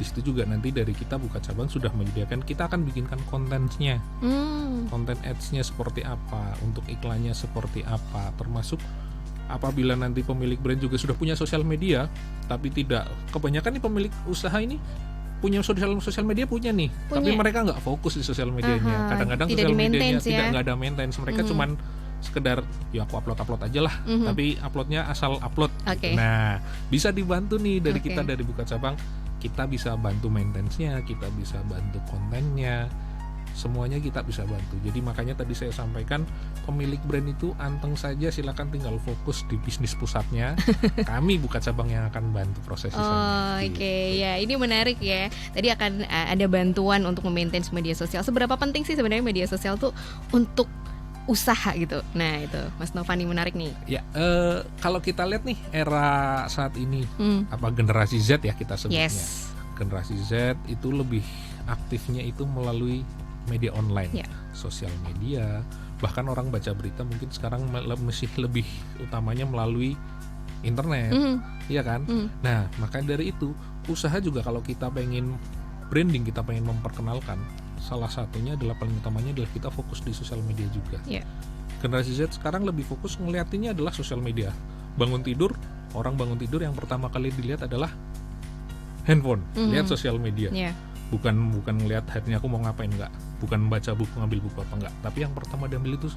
Di situ juga nanti dari kita Buka Cabang sudah menyediakan, kita akan bikinkan kontennya, konten ads-nya seperti apa, untuk iklannya seperti apa, termasuk apabila nanti pemilik brand juga sudah punya sosial media, tapi tidak, kebanyakan nih pemilik usaha ini punya sosial media punya nih, tapi mereka nggak fokus di sosial medianya. Kadang-kadang tidak sosial medianya di-maintenance ya. nggak ada maintenance, mereka cuman sekedar ya aku upload aja lah, tapi uploadnya asal upload. Oke. Nah, bisa dibantu nih dari Oke. kita, dari Buka Cabang, kita bisa bantu maintenance-nya, kita bisa bantu kontennya, semuanya kita bisa bantu. Jadi makanya tadi saya sampaikan, pemilik brand itu anteng saja, silakan tinggal fokus di bisnis pusatnya. Kami Buka Cabang yang akan bantu proses Oh, oke, ya ini menarik ya. Tadi akan ada bantuan untuk memaintain media sosial. Seberapa penting sih sebenarnya media sosial tuh untuk usaha gitu? Nah itu, Mas Novan, ini menarik nih. Ya, kalau kita lihat nih era saat ini, apa generasi Z ya kita sebutnya. Yes. Generasi Z itu lebih aktifnya itu melalui media online, Ya. sosial media. Bahkan orang baca berita mungkin sekarang masih lebih utamanya melalui internet, iya kan? Nah, maka dari itu usaha juga kalau kita pengen branding, kita pengen memperkenalkan, salah satunya adalah paling utamanya adalah kita fokus di sosial media juga. Ya. Generasi Z sekarang lebih fokus ngeliatinnya adalah sosial media. Orang bangun tidur yang pertama kali dilihat adalah handphone, lihat sosial media. Ya. Bukan ngelihat hari ini aku mau ngapain, enggak. Bukan baca buku, ngambil buku apa enggak. Tapi yang pertama diambil itu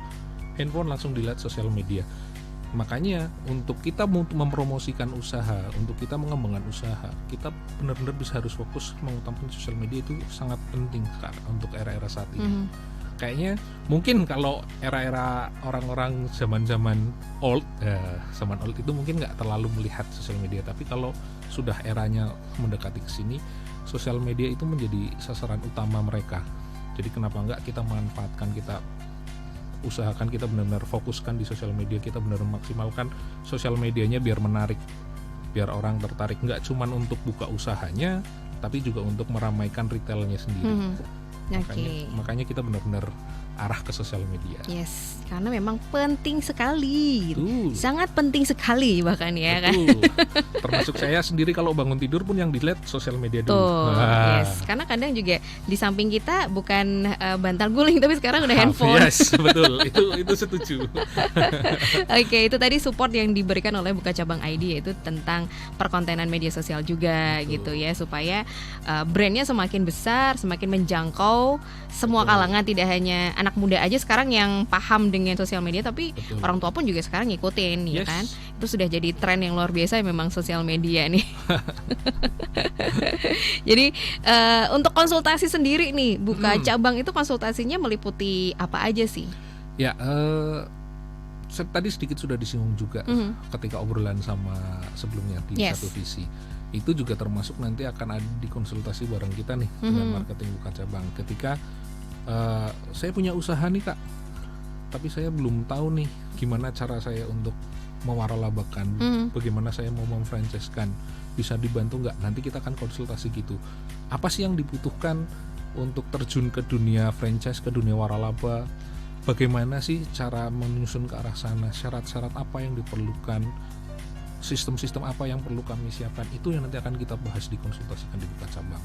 handphone, langsung dilihat sosial media. Makanya untuk kita mempromosikan usaha, untuk kita mengembangkan usaha, kita benar-benar harus fokus mengutamakan sosial media, itu sangat penting untuk era-era saat ini. Kayaknya mungkin kalau era-era orang-orang zaman old itu mungkin nggak terlalu melihat sosial media, tapi kalau sudah eranya mendekati ke sini, sosial media itu menjadi sasaran utama mereka. Jadi kenapa nggak kita manfaatkan, kita usahakan, kita benar-benar fokuskan di sosial media, kita benar-benar maksimalkan sosial medianya biar menarik, biar orang tertarik, nggak cuma untuk buka usahanya, tapi juga untuk meramaikan retailnya sendiri. Makanya kita benar-benar arah ke sosial media. Yes, karena memang penting sekali. Betul. Sangat penting sekali bahkan ya kan. Betul. Termasuk saya sendiri kalau bangun tidur pun yang dilihat sosial media dulu. Tuh, yes. Karena kadang juga di samping kita bukan bantal guling tapi sekarang udah handphone. Yes, betul. Itu setuju. Oke, itu tadi support yang diberikan oleh Buka Cabang ID yaitu tentang perkontenan media sosial juga. Betul. Gitu ya, supaya brandnya semakin besar, semakin menjangkau semua Betul. kalangan, tidak hanya anak muda aja sekarang yang paham dengan sosial media, tapi Betul. orang tua pun juga sekarang ngikutin, ya Yes. kan? Itu sudah jadi tren yang luar biasa memang sosial media nih. Jadi untuk konsultasi sendiri nih, Buka Cabang itu konsultasinya meliputi apa aja sih? Ya, tadi sedikit sudah disinggung juga ketika obrolan sama sebelumnya di Yes. Satu Visi. Itu juga termasuk nanti akan ada di konsultasi bareng kita nih dengan marketing Buka Cabang. Ketika saya punya usaha nih Kak, tapi saya belum tahu nih gimana cara saya untuk mewaralabakan, bagaimana saya mau memfranchise-kan, bisa dibantu nggak? Nanti kita akan konsultasi gitu. Apa sih yang dibutuhkan untuk terjun ke dunia franchise, ke dunia waralaba? Bagaimana sih cara menyusun ke arah sana? Syarat-syarat apa yang diperlukan? Sistem-sistem apa yang perlu kami siapkan? Itu yang nanti akan kita bahas dikonsultasikan di Buka Cabang.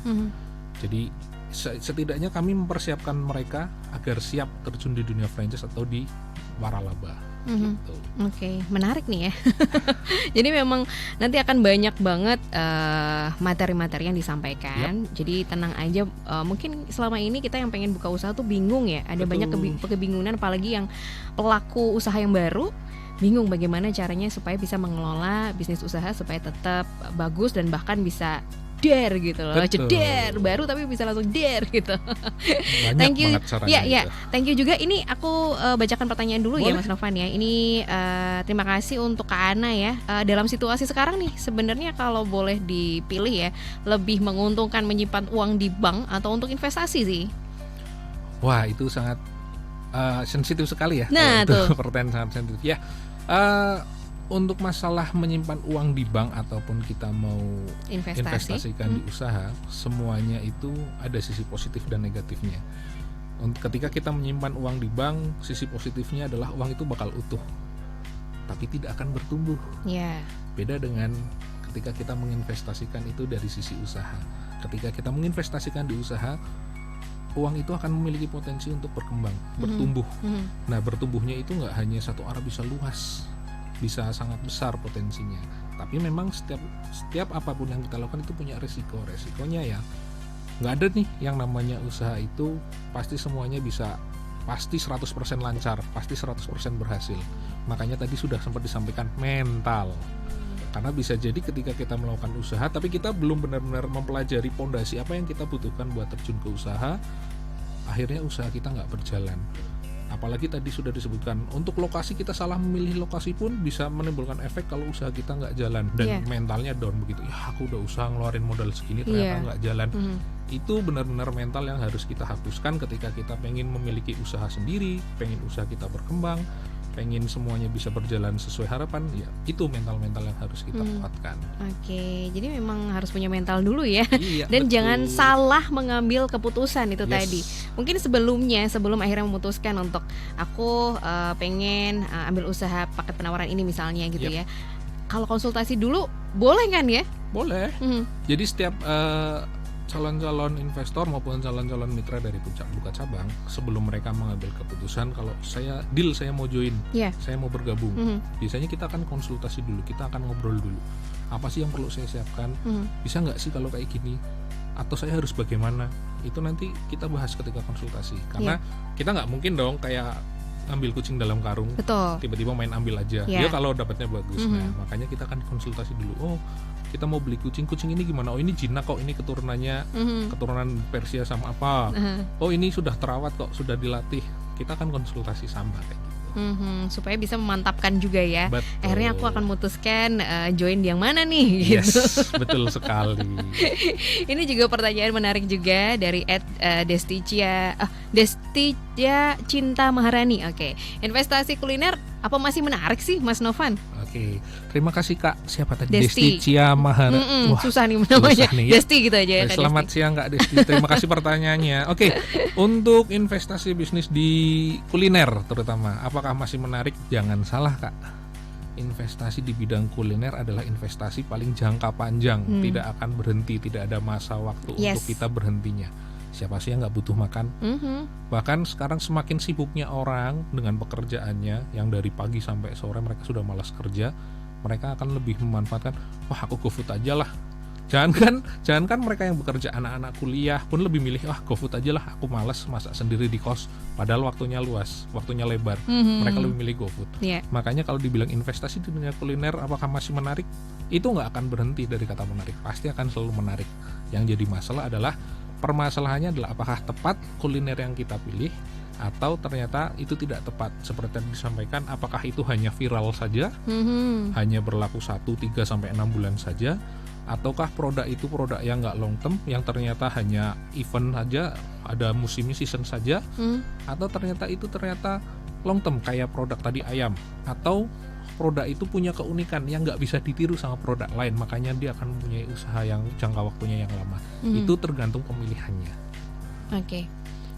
Jadi setidaknya kami mempersiapkan mereka agar siap terjun di dunia franchise atau di waralaba. Gitu. Oke, menarik nih ya. Jadi memang nanti akan banyak banget materi-materi yang disampaikan. Jadi tenang aja. Mungkin selama ini kita yang pengen buka usaha tuh bingung ya. Ada Betul. banyak kebingungan, apalagi yang pelaku usaha yang baru. Bingung bagaimana caranya supaya bisa mengelola bisnis usaha supaya tetap bagus dan bahkan bisa dare gitu loh. Betul. Dare baru tapi bisa langsung dare gitu. Banyak Thank you. banget caranya Ya, itu. thank you juga. Ini aku bacakan pertanyaan dulu ya Boleh. Mas Novan ya. Ini terima kasih untuk Kak Ana ya. Dalam situasi sekarang nih, sebenarnya kalau boleh dipilih ya, lebih menguntungkan menyimpan uang di bank atau untuk investasi sih? Wah, itu sangat sensitif sekali ya. Nah, Kalau itu tuh. pertanyaan sangat sensitif. Ya, untuk masalah menyimpan uang di bank ataupun kita mau investasikan di usaha, semuanya itu ada sisi positif dan negatifnya. Ketika kita menyimpan uang di bank, sisi positifnya adalah uang itu bakal utuh, tapi tidak akan bertumbuh. Ya. Beda dengan ketika kita menginvestasikan itu dari sisi usaha. Ketika kita menginvestasikan di usaha, uang itu akan memiliki potensi untuk berkembang, bertumbuh. Nah, bertumbuhnya itu nggak hanya satu arah, bisa luas, bisa sangat besar potensinya. Tapi memang setiap apapun yang kita lakukan itu punya resiko. Resikonya ya nggak ada nih yang namanya usaha itu pasti semuanya bisa, pasti 100% lancar, pasti 100% berhasil. Makanya tadi sudah sempat disampaikan mental. Karena bisa jadi ketika kita melakukan usaha tapi kita belum benar-benar mempelajari pondasi apa yang kita butuhkan buat terjun ke usaha, akhirnya usaha kita nggak berjalan. Apalagi tadi sudah disebutkan, untuk lokasi kita salah memilih lokasi pun bisa menimbulkan efek kalau usaha kita nggak jalan dan mentalnya down begitu. Ya, aku udah usaha ngeluarin modal segini ternyata nggak jalan. Itu benar-benar mental yang harus kita hapuskan ketika kita pengen memiliki usaha sendiri, pengen usaha kita berkembang, pengen semuanya bisa berjalan sesuai harapan. Ya, itu mental-mental yang harus kita kuatkan. Oke, jadi memang harus punya mental dulu ya. Iya, Dan betul. jangan salah mengambil keputusan itu Yes. tadi. Mungkin sebelum akhirnya memutuskan untuk aku pengen ambil usaha paket penawaran ini misalnya gitu ya. Kalau konsultasi dulu boleh kan ya? Boleh. Jadi setiap calon-calon investor maupun calon-calon mitra dari Buka Cabang, sebelum mereka mengambil keputusan kalau saya mau join, saya mau bergabung, biasanya kita akan konsultasi dulu, kita akan ngobrol dulu. Apa sih yang perlu saya siapkan? Bisa nggak sih kalau kayak gini? Atau saya harus bagaimana? Itu nanti kita bahas ketika konsultasi. Karena kita nggak mungkin dong kayak ambil kucing dalam karung, Betul. tiba-tiba main ambil aja. Ya kalau dapatnya bagus. Nah, makanya kita akan konsultasi dulu. Oh, kita mau beli kucing ini gimana? Oh, ini jinak kok, ini keturunannya keturunan Persia sama apa? Oh, ini sudah terawat kok, sudah dilatih. Kita akan konsultasi sama kayak gitu. Supaya bisa memantapkan juga ya. Betul. Akhirnya aku akan memutuskan join yang mana nih gitu. Yes, betul sekali. Ini juga pertanyaan menarik juga dari Destia Cinta Maharani. Oke, investasi kuliner Apa masih menarik sih Mas Novan? Oke, terima kasih Kak. Siapa tadi? Desti. Ciamahara. Wah, susah nih namanya. susah nih, ya. Desti gitu aja ya Kak Selamat Desti. siang Kak Desti. Terima kasih pertanyaannya. Oke, untuk investasi bisnis di kuliner terutama, apakah masih menarik? Jangan salah Kak. Investasi di bidang kuliner adalah investasi paling jangka panjang, tidak akan berhenti, tidak ada masa waktu Yes. untuk kita berhentinya. Siapa sih yang nggak butuh makan? Bahkan sekarang semakin sibuknya orang dengan pekerjaannya, yang dari pagi sampai sore mereka sudah malas kerja, mereka akan lebih memanfaatkan, wah aku GoFood aja lah. Jangankan mereka yang bekerja, anak-anak kuliah pun lebih milih, wah GoFood aja lah, aku malas masak sendiri di kos, padahal waktunya luas, waktunya lebar. Mereka lebih milih GoFood. Iya. Makanya kalau dibilang investasi di dunia kuliner apakah masih menarik, itu nggak akan berhenti dari kata menarik, pasti akan selalu menarik. Yang jadi masalah adalah, permasalahannya adalah apakah tepat kuliner yang kita pilih atau ternyata itu tidak tepat. Seperti yang disampaikan, apakah itu hanya viral saja, hanya berlaku 1, 3, sampai 6 bulan saja, ataukah produk itu produk yang nggak long term, yang ternyata hanya event saja, ada musimnya, season saja, atau ternyata long term kayak produk tadi ayam, atau produk itu punya keunikan yang nggak bisa ditiru sama produk lain, makanya dia akan mempunyai usaha yang jangka waktunya yang lama. Itu tergantung pemilihannya. Oke.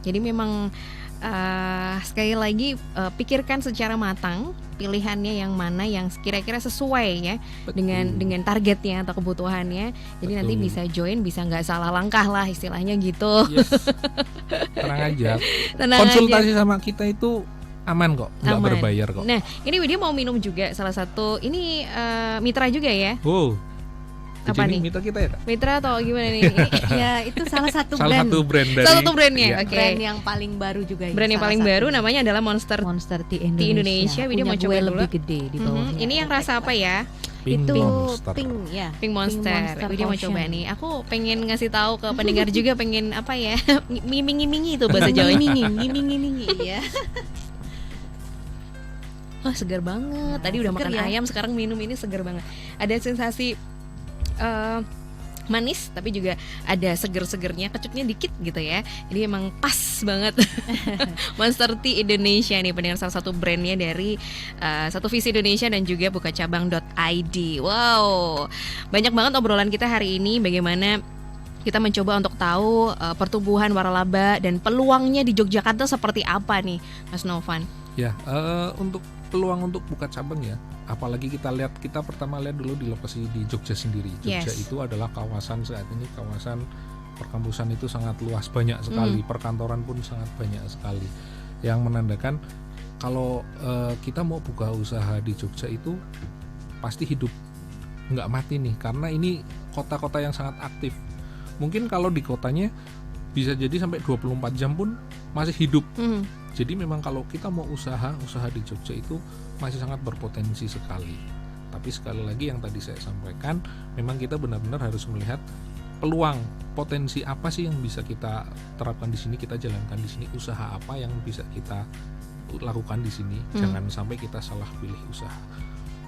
Jadi memang sekali lagi pikirkan secara matang pilihannya yang mana yang kira-kira sesuai ya. Betul. dengan targetnya atau kebutuhannya. Jadi nanti Betul. bisa join, bisa nggak salah langkah lah istilahnya gitu. Yes. Tenang aja. Tenang Konsultasi aja. sama kita itu aman kok, nggak Aman. berbayar kok. Nah, ini Widya mau minum juga salah satu. Ini mitra juga ya? Wow. Apa Jadi nih? mitra kita ya Kak? Mitra atau gimana nih? Ini Ya itu salah satu Salah brand. satu brand dari salah satu brandnya. Iya. Oke. Brand yang paling baru juga. ini, Brand yang salah paling satu. baru namanya adalah Monster. Monster Tea Tea Indonesia. Indonesia. Widya Punya mau coba gue dulu. lebih gede di bawahnya. Ini yang rasa apa ya? Pink itu Monster. pink ya. Pink Monster. Widya mau Potion. coba nih. Aku pengen ngasih tahu ke pendengar juga, pengen apa ya? Ngiming-ngimingi itu bahasa Jawanya. Ngiming-ngiming ya. Wah, segar banget. Nah, Tadi udah segar makan ya. ayam, sekarang minum ini segar banget. Ada sensasi manis, tapi juga ada seger-segernya, kecutnya dikit gitu ya. Jadi emang pas banget. Monster Tea Indonesia nih, pendengar, salah satu brandnya dari Satu Visi Indonesia dan juga bukacabang.id. Wow, banyak banget obrolan kita hari ini. Bagaimana kita mencoba untuk tahu pertumbuhan waralaba dan peluangnya di Yogyakarta seperti apa nih, Mas Novan? Ya, untuk peluang untuk buka cabang ya, apalagi kita pertama lihat dulu di lokasi di Jogja sendiri. Jogja Yes. itu adalah kawasan saat ini, kawasan perkampusan itu sangat luas, banyak sekali, perkantoran pun sangat banyak sekali, yang menandakan kalau kita mau buka usaha di Jogja itu pasti hidup, nggak mati nih, karena ini kota-kota yang sangat aktif. Mungkin kalau di kotanya bisa jadi sampai 24 jam pun masih hidup. Jadi memang kalau kita mau usaha di Jogja itu masih sangat berpotensi sekali. Tapi sekali lagi yang tadi saya sampaikan, memang kita benar-benar harus melihat peluang, potensi apa sih yang bisa kita terapkan di sini, kita jalankan di sini, usaha apa yang bisa kita lakukan di sini. Jangan sampai kita salah pilih usaha.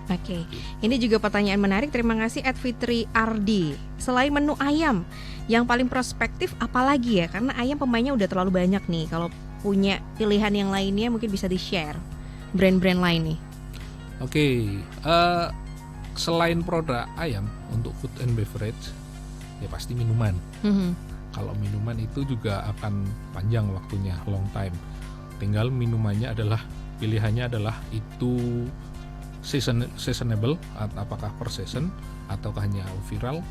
Oke, ini juga pertanyaan menarik. Terima kasih Fitri Ardi. Selain menu ayam, yang paling prospektif apalagi ya? Karena ayam pemainnya udah terlalu banyak nih. Kalau punya pilihan yang lainnya mungkin bisa di-share brand-brand lain nih. Oke, selain produk ayam untuk food and beverage, ya pasti minuman. Kalau minuman itu juga akan panjang waktunya, long time. Tinggal minumannya adalah, pilihannya adalah itu seasonable, apakah per season ataukah hanya viral,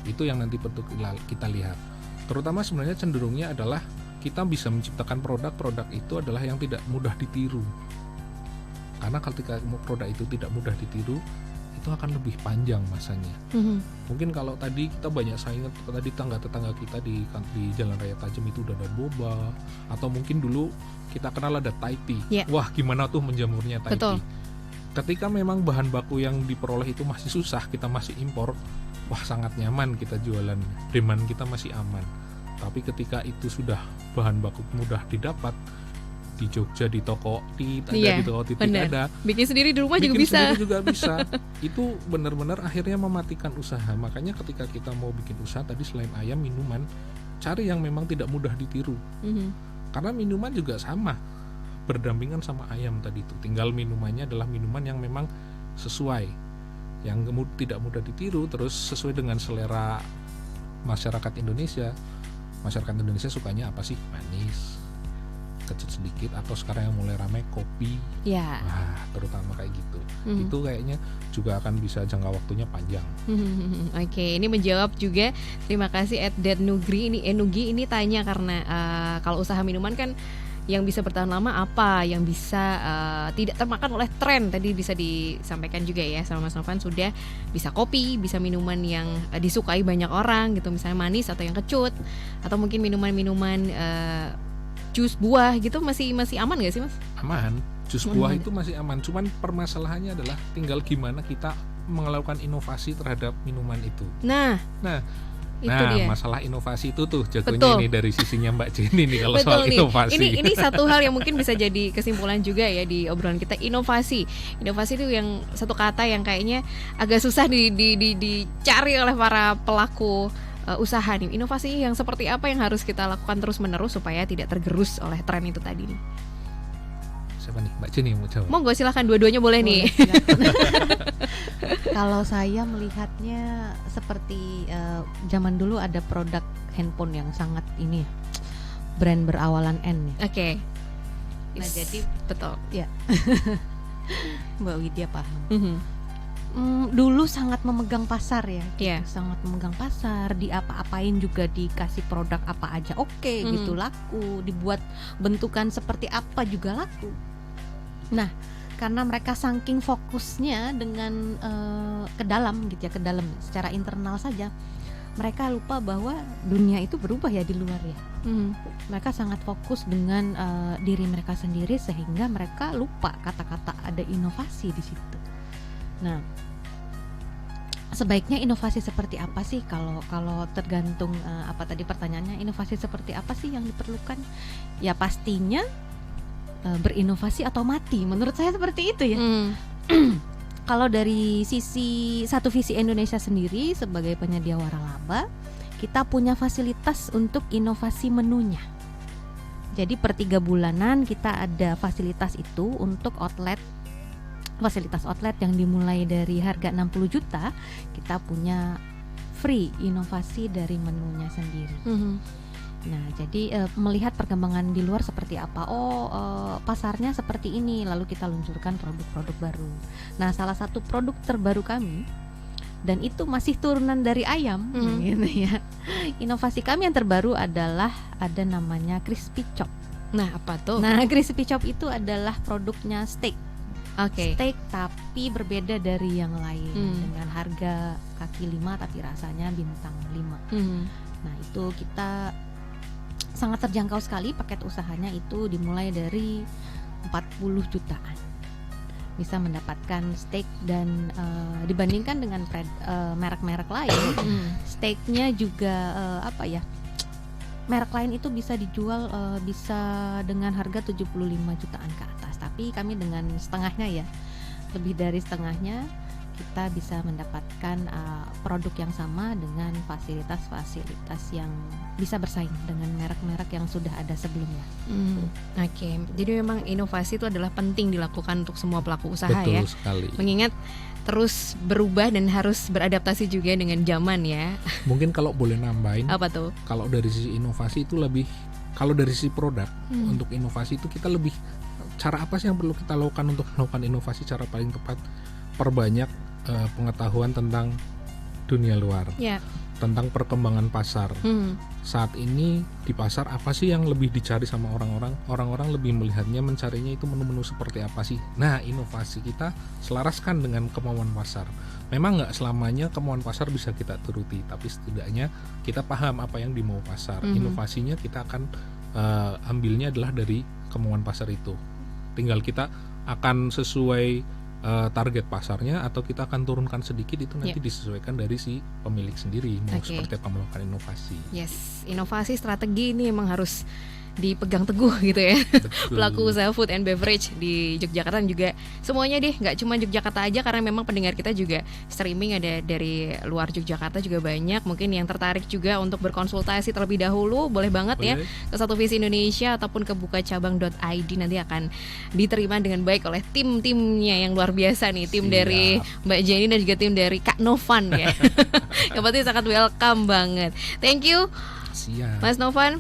itu yang nanti perlu kita lihat. Terutama sebenarnya cenderungnya adalah kita bisa menciptakan produk itu adalah yang tidak mudah ditiru. Karena ketika produk itu tidak mudah ditiru, itu akan lebih panjang masanya. Mungkin kalau tadi kita banyak saingan, tadi tetangga kita di Jalan Raya Tajem itu udah ada boba, atau mungkin dulu kita kenal ada Thai tea. Yeah. Wah, gimana tuh menjamurnya Thai Betul. tea. Ketika memang bahan baku yang diperoleh itu masih susah, kita masih impor, wah sangat nyaman kita jualan, demand kita masih aman. Tapi ketika itu sudah bahan baku mudah didapat, di Jogja di toko tit ada, Iya, di toko titik bener. ada, Bikin sendiri di rumah juga bikin bisa. sendiri juga bisa. Itu benar-benar akhirnya mematikan usaha. Makanya ketika kita mau bikin usaha tadi, selain ayam, minuman, cari yang memang tidak mudah ditiru. Karena minuman juga sama. berdampingan sama ayam tadi itu. Tinggal minumannya adalah minuman yang memang sesuai, yang tidak mudah ditiru, terus sesuai dengan selera masyarakat Indonesia. Masyarakat Indonesia sukanya apa sih? Manis, kecut sedikit, atau sekarang yang mulai ramai kopi. Ya. Wah, terutama kayak gitu. Itu kayaknya juga akan bisa jangka waktunya panjang. Oke, ini menjawab juga. Terima kasih @datnugri. Ini Nugi ini tanya karena kalau usaha minuman kan yang bisa bertahan lama apa, yang bisa tidak termakan oleh tren. Tadi bisa disampaikan juga ya sama Mas Novan, sudah bisa kopi, bisa minuman yang disukai banyak orang gitu, misalnya manis atau yang kecut, atau mungkin minuman-minuman jus buah gitu, masih aman nggak sih Mas? Aman, jus buah itu masih aman. Cuman permasalahannya adalah tinggal gimana kita melakukan inovasi terhadap minuman itu. Nah itu dia. Masalah inovasi itu tuh jagonya Betul. nih dari sisinya Mbak Jenny nih kalau Betul soal nih. inovasi. Ini satu hal yang mungkin bisa jadi kesimpulan juga ya di obrolan kita, inovasi. Inovasi itu yang satu kata yang kayaknya agak susah dicari oleh para pelaku usaha nih. Inovasi yang seperti apa yang harus kita lakukan terus-menerus supaya tidak tergerus oleh tren itu tadi nih. Siapa nih? Mbak Jenny yang mau jawab? Monggo silahkan, dua-duanya boleh nih. Kalau saya melihatnya seperti zaman dulu ada produk handphone yang sangat ini ya, brand berawalan N ya. Oke. Nah, jadi betul. ya Mbak Widya paham. Mhm. Dulu sangat memegang pasar ya, gitu. Iya. Sangat memegang pasar, diapa-apain juga dikasih produk apa aja oke, gitu, laku, dibuat bentukan seperti apa juga laku. Nah, karena mereka saking fokusnya dengan ke dalam gitu ya, ke dalam secara internal saja, mereka lupa bahwa dunia itu berubah ya di luar ya. Mereka sangat fokus dengan diri mereka sendiri sehingga mereka lupa kata-kata ada inovasi di situ. Nah, sebaiknya inovasi seperti apa sih kalau tergantung apa tadi pertanyaannya, inovasi seperti apa sih yang diperlukan? Ya pastinya berinovasi atau mati. Menurut saya seperti itu ya. Kalau dari satu visi Indonesia sendiri sebagai penyedia waralaba, kita punya fasilitas untuk inovasi menunya. Jadi per 3 bulanan kita ada fasilitas itu untuk fasilitas outlet yang dimulai dari harga 60 juta, kita punya free inovasi dari menunya sendiri. Nah, jadi melihat perkembangan di luar seperti apa. Pasarnya seperti ini, lalu kita luncurkan produk-produk baru. Nah, salah satu produk terbaru kami, dan itu masih turunan dari ayam, gitu ya. Inovasi kami yang terbaru adalah ada namanya Crispy Chop. Nah, apa tuh? Nah, Crispy Chop itu adalah produknya steak. Oke. Steak tapi berbeda dari yang lain, dengan harga kaki 5 tapi rasanya bintang 5. Nah, itu kita sangat terjangkau sekali, paket usahanya itu dimulai dari 40 jutaan. Bisa mendapatkan steak dan dibandingkan dengan merek-merek lain, steaknya juga merek lain itu bisa dijual bisa dengan harga 75 jutaan ke atas. Tapi kami dengan setengahnya ya, lebih dari setengahnya kita bisa mendapatkan produk yang sama dengan fasilitas-fasilitas yang bisa bersaing dengan merek-merek yang sudah ada sebelumnya. Oke. Jadi memang inovasi itu adalah penting dilakukan untuk semua pelaku usaha. Betul ya. sekali. Mengingat terus berubah dan harus beradaptasi juga dengan zaman ya. Mungkin kalau boleh nambahin, Apa tuh? kalau dari sisi inovasi itu lebih, kalau dari sisi produk untuk inovasi itu kita lebih, cara apa sih yang perlu kita lakukan untuk melakukan inovasi cara paling tepat? Perbanyak pengetahuan tentang dunia luar, tentang perkembangan pasar. Saat ini di pasar apa sih yang lebih dicari sama orang-orang? Orang-orang lebih melihatnya, mencarinya itu menu-menu seperti apa sih? Nah, inovasi kita selaraskan dengan kemauan pasar. Memang nggak selamanya kemauan pasar bisa kita turuti, tapi setidaknya kita paham apa yang dimau pasar. Inovasinya kita akan ambilnya adalah dari kemauan pasar itu. Tinggal kita akan sesuai target pasarnya atau kita akan turunkan sedikit, itu nanti disesuaikan dari si pemilik sendiri mau seperti apa melakukan inovasi. Yes, inovasi strategi ini memang harus dipegang teguh gitu ya. Betul. Pelaku usaha food and beverage di Yogyakarta dan juga semuanya deh, nggak cuma Yogyakarta aja, karena memang pendengar kita juga streaming ada dari luar Yogyakarta juga banyak. Mungkin yang tertarik juga untuk berkonsultasi terlebih dahulu, boleh banget ya Boleh. ke Satu Visi Indonesia ataupun ke bukacabang.id, nanti akan diterima dengan baik oleh tim-timnya yang luar biasa nih, tim Siap. dari Mbak Jenny dan juga tim dari Kak Novan ya. Yang pasti sangat welcome banget. Thank you Siap. Mas Novan,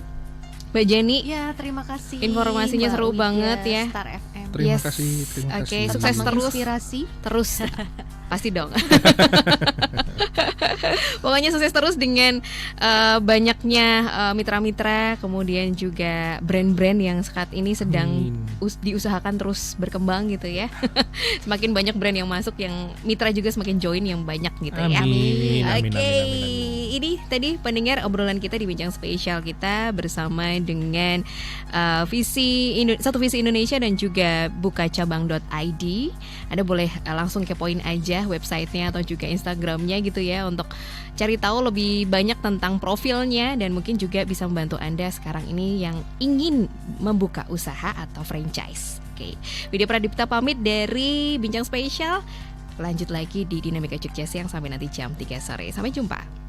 Mbak Jenny. Ya, terima kasih. Informasinya Mbak seru Widya, banget ya. Star FM. Terima Yes. kasih, terima Oke, kasih. sukses Tetap terus. menginspirasi. Terus pasti dong. Pokoknya sukses terus dengan banyaknya mitra-mitra, kemudian juga brand-brand yang saat ini sedang Amin. diusahakan terus berkembang gitu ya. Semakin banyak brand yang masuk, yang mitra juga semakin join yang banyak gitu ya. Amin, amin, Oke, amin, amin, amin. ini tadi pendengar obrolan kita di bincang spesial kita bersama dengan Satu Visi Indonesia dan juga bukacabang.id. Anda boleh langsung kepoin aja websitenya atau juga Instagramnya gitu ya, untuk cari tahu lebih banyak tentang profilnya, dan mungkin juga bisa membantu Anda sekarang ini yang ingin membuka usaha atau franchise. Oke, Widya Pradipta pamit dari bincang spesial. Lanjut lagi di Dinamika Jogja Siang sampai nanti jam 3 sore. Sampai jumpa.